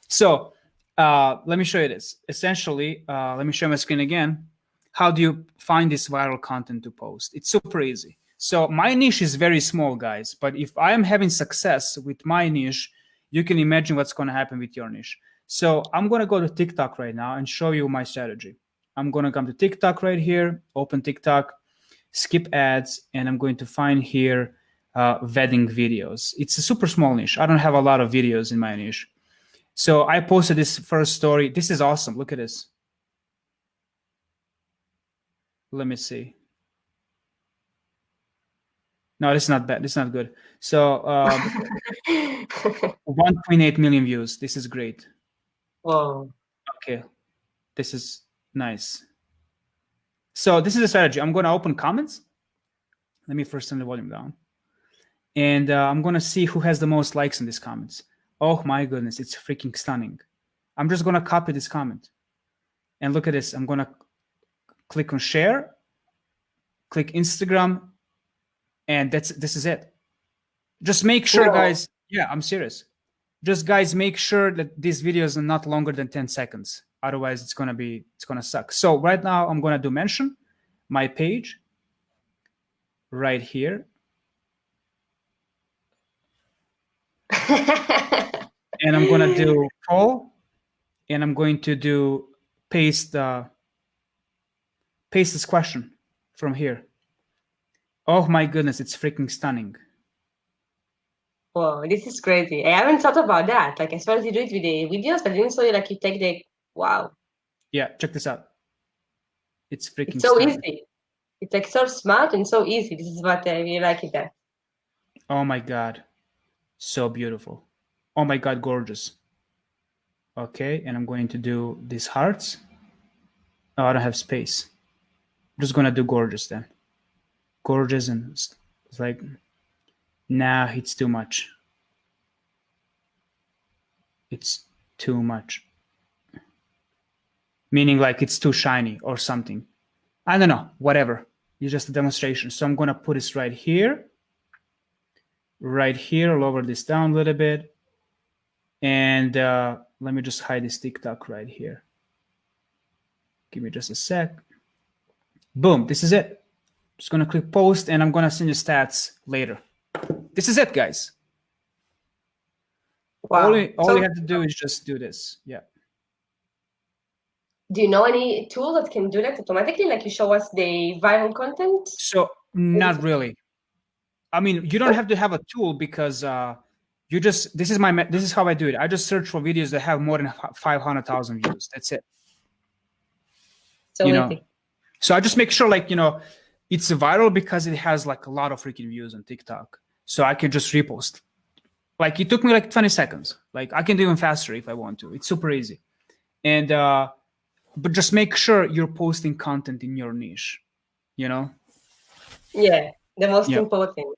So let me show you this. Essentially, let me show my screen again. How do you find this viral content to post? It's super easy. So my niche is very small, guys. But if I am having success with my niche, you can imagine what's going to happen with your niche. So I'm going to go to TikTok right now and show you my strategy. I'm going to come to TikTok right here, open TikTok, skip ads, and I'm going to find here wedding videos. It's a super small niche. I don't have a lot of videos in my niche. So I posted this first story. This is awesome. Look at this. Let me see. No, this is not bad. This is not good. So 1.8 million views. This is great. Whoa. Okay. This is nice. So this is a strategy. I'm going to open comments. Let me first turn the volume down. And I'm going to see who has the most likes in these comments. Oh my goodness, it's freaking stunning. I'm just going to copy this comment. And look at this. I'm going to click on share, click Instagram, and this is it. Just make sure, guys. Yeah, I'm serious. Just guys, make sure that these videos are not longer than 10 seconds. Otherwise, it's going to suck. So right now, I'm going to do mention my page right here. And I'm going to do poll, and I'm going to do paste this question from here. Oh my goodness, it's freaking stunning. Whoa, this is crazy. I haven't thought about that. Like, as far as you do it with the videos, but I didn't saw you like you take the wow. Yeah, check this out. It's freaking It's so stunning. easy. It's like so smart and so easy. This is what I really like it that. Oh my God. So beautiful. Oh my God, gorgeous. Okay, and I'm going to do these hearts. Oh, I don't have space. I'm just going to do gorgeous then. Gorgeous, and it's like, nah, it's too much. It's too much. Meaning like it's too shiny or something. I don't know, whatever. It's just a demonstration. So I'm going to put this right here. Right here, lower this down a little bit. And let me just hide this TikTok right here. Give me just a sec. Boom, this is it. Just going to click post, and I'm going to send you stats later. This is it, guys. Wow. All you have to do is just do this. Yeah. Do you know any tool that can do that automatically? Like you show us the viral content? So not really. I mean, you don't have to have a tool, because you just, this is how I do it. I just search for videos that have more than 500,000 views. That's it. So easy. So I just make sure, like, it's viral because it has like a lot of freaking views on TikTok. So I can just repost. Like, it took me like 20 seconds. Like, I can do even faster if I want to. It's super easy. And but just make sure you're posting content in your niche. Yeah, the most important.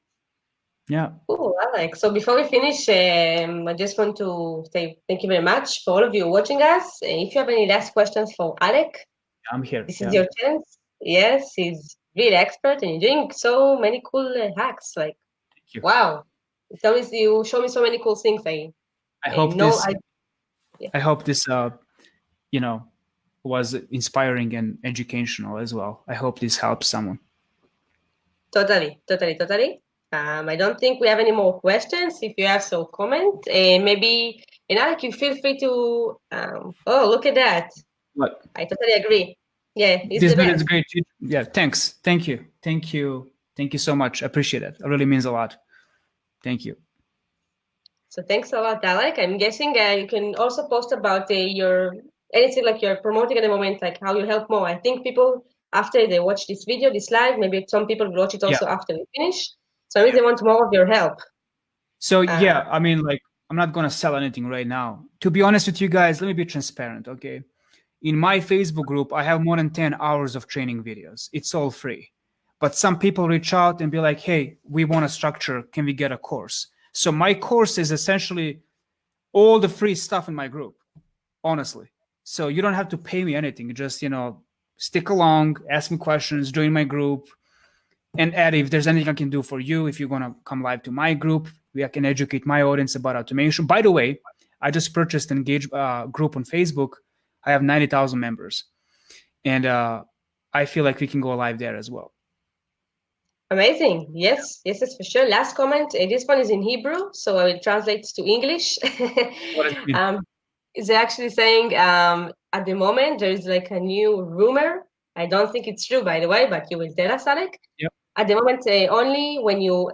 Yeah. Oh, Alek. So before we finish, I just want to say thank you very much for all of you watching us. If you have any last questions for Alek, I'm here. this is your chance. Yes, he's really expert and you're doing so many cool hacks. Like, wow. It's always, you show me so many cool things. I hope this was inspiring and educational as well. I hope this helps someone. Totally. I don't think we have any more questions. If you have, so comment. Maybe, Alek, you feel free to. Oh, look at that! What? I totally agree. Yeah, this video is great. Yeah, thanks. Thank you so much. I appreciate it. It really means a lot. Thank you. So thanks a lot, Alek. I'm guessing you can also post about your anything like you're promoting at the moment, like how you help more. I think people, after they watch this video, this live, maybe some people will watch it also after we finish. So maybe they want more of your help. So yeah, I mean, like, I'm not gonna sell anything right now. To be honest with you guys, let me be transparent, okay? In my Facebook group, I have more than 10 hours of training videos. It's all free. But some people reach out and be like, hey, we want a structure. Can we get a course? So my course is essentially all the free stuff in my group, honestly. So you don't have to pay me anything. Just, stick along, ask me questions, join my group, and add if there's anything I can do for you. If you're going to come live to my group, I can educate my audience about automation. By the way, I just purchased an engage group on Facebook. I have 90,000 members. And I feel like we can go live there as well. Amazing. Yes, yes, yes, for sure. Last comment. This one is in Hebrew, so I will translate to English. What does it mean? Is actually saying at the moment there is like a new rumor. I don't think it's true, by the way, but you will tell us, Alek. Yep. At the moment, only when you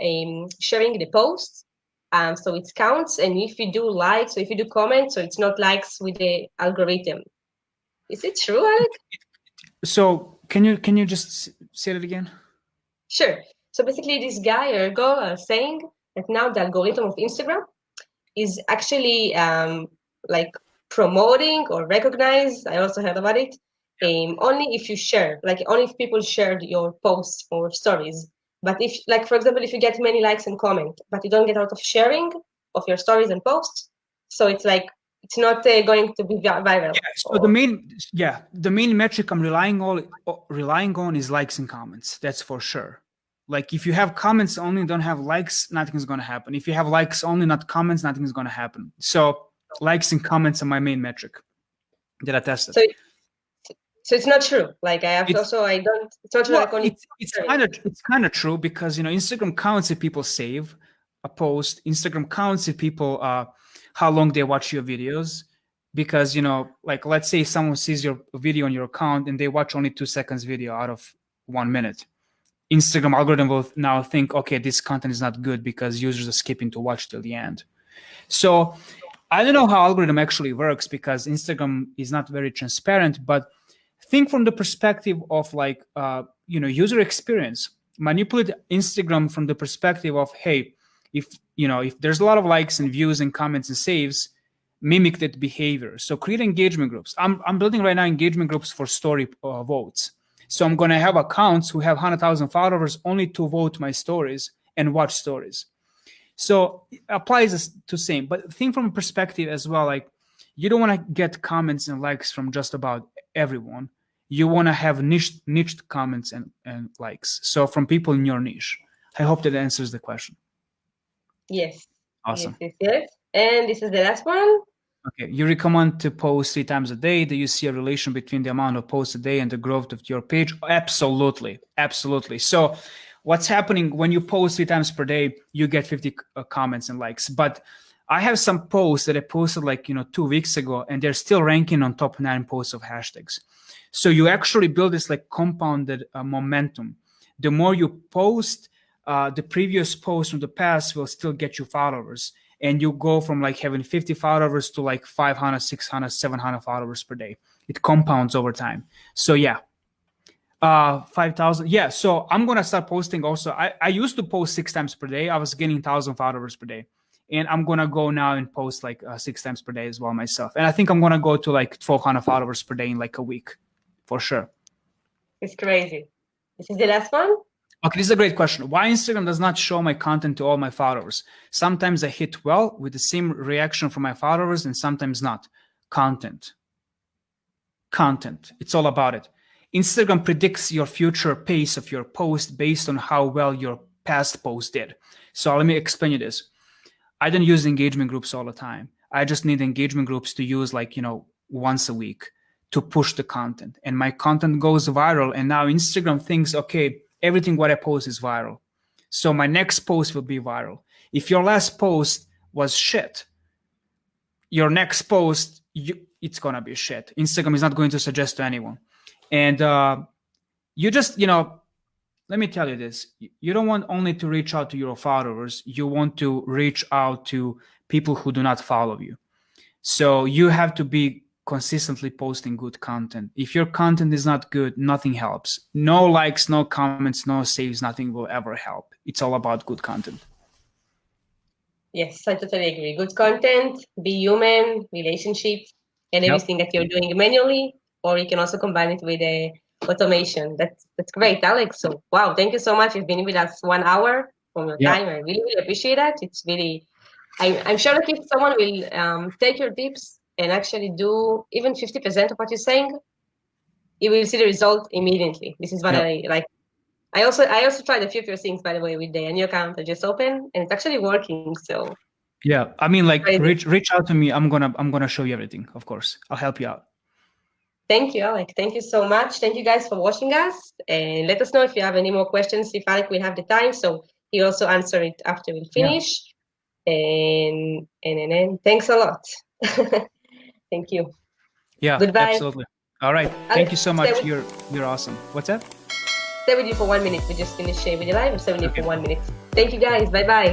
sharing the post, so it counts. And if you do likes, or if you do comments, so it's not likes with the algorithm. Is it true, Alek? So can you just say that again? Sure. So basically, this guy or girl are saying that now the algorithm of Instagram is actually like promoting or recognize. I also heard about it. Only if you share, like only if people shared your posts or stories. But if, like for example, if you get many likes and comment, but you don't get a lot of sharing of your stories and posts, so it's like it's not going to be viral. So the main metric I'm relying on is likes and comments. That's for sure. Like if you have comments only, don't have likes, nothing's gonna happen. If you have likes only, not comments, nothing's gonna happen. So likes and comments are my main metric that I tested. So it's not true. Like I have to also, I don't. It's not true. Well, Like only it's kind of true because Instagram counts if people save a post. Instagram counts if people how long they watch your videos. Because like let's say someone sees your video on your account and they watch only 2 seconds video out of 1 minute. Instagram algorithm will now think, okay, this content is not good because users are skipping to watch till the end. So I don't know how algorithm actually works because Instagram is not very transparent, but think from the perspective of like user experience. Manipulate Instagram from the perspective of, hey, if there's a lot of likes and views and comments and saves, mimic that behavior. So create engagement groups. I'm building right now engagement groups for story votes. So I'm going to have accounts who have 100,000 followers only to vote my stories and watch stories. So it applies to same, but think from a perspective as well, like you don't want to get comments and likes from just about everyone. You want to have niched comments and likes. So from people in your niche. I hope that answers the question. Yes. Awesome. Yes. And this is the last one. Okay, you recommend to post 3 times a day. Do you see a relation between the amount of posts a day and the growth of your page? Absolutely, absolutely. So what's happening when you post 3 times per day, you get 50 comments and likes. But I have some posts that I posted like 2 weeks ago, and they're still ranking on top 9 posts of hashtags. So you actually build this like compounded momentum. The more you post, the previous post from the past will still get you followers. And you go from like having 50 followers to like 500, 600, 700 followers per day. It compounds over time. So yeah, 5,000. Yeah, so I'm going to start posting also. I used to post 6 times per day. I was getting 1,000 followers per day. And I'm going to go now and post like 6 times per day as well myself. And I think I'm going to go to like 1,200 followers per day in like a week for sure. It's crazy. This is the last one. Okay, this is a great question. Why Instagram does not show my content to all my followers? Sometimes I hit well with the same reaction from my followers and sometimes not. Content. It's all about it. Instagram predicts your future pace of your post based on how well your past post did. So let me explain you this. I don't use engagement groups all the time. I just need engagement groups to use like, once a week to push the content. And my content goes viral. And now Instagram thinks, okay, everything what I post is viral. So my next post will be viral. If your last post was shit, your next post, it's going to be shit. Instagram is not going to suggest to anyone. And you just, let me tell you this. You don't want only to reach out to your followers. You want to reach out to people who do not follow you. So you have to be consistently posting good content. If your content is not good, nothing helps. No likes, no comments, no saves, nothing will ever help. It's all about good content. Yes, I totally agree. Good content, be human, relationships, and everything that you're doing manually, or you can also combine it with automation. That's great, Alex. So wow, thank you so much. You've been with us 1 hour from your time. I really, really appreciate that. It's really, I'm sure that if someone will take your tips and actually do even 50% of what you're saying, you will see the result immediately. This is what Yep. I like. I also tried a few things, by the way, with the new account I just opened, and it's actually working. So Yeah, I mean, like, try this. reach out to me. I'm gonna show you everything. Of course, I'll help you out. Thank you, Alek. Thank you so much. Thank you guys for watching us, and let us know if you have any more questions. If Alek will have the time, so he'll also answer it after we Yeah. finish. And thanks a lot. Thank you. Yeah, Goodbye. absolutely. All right. Alek, Thank you so stay much. with, You're awesome. What's that? stay with you for 1 minute. We just finished with the live. I'll stay with you Okay. for 1 minute. Thank you guys. Bye bye.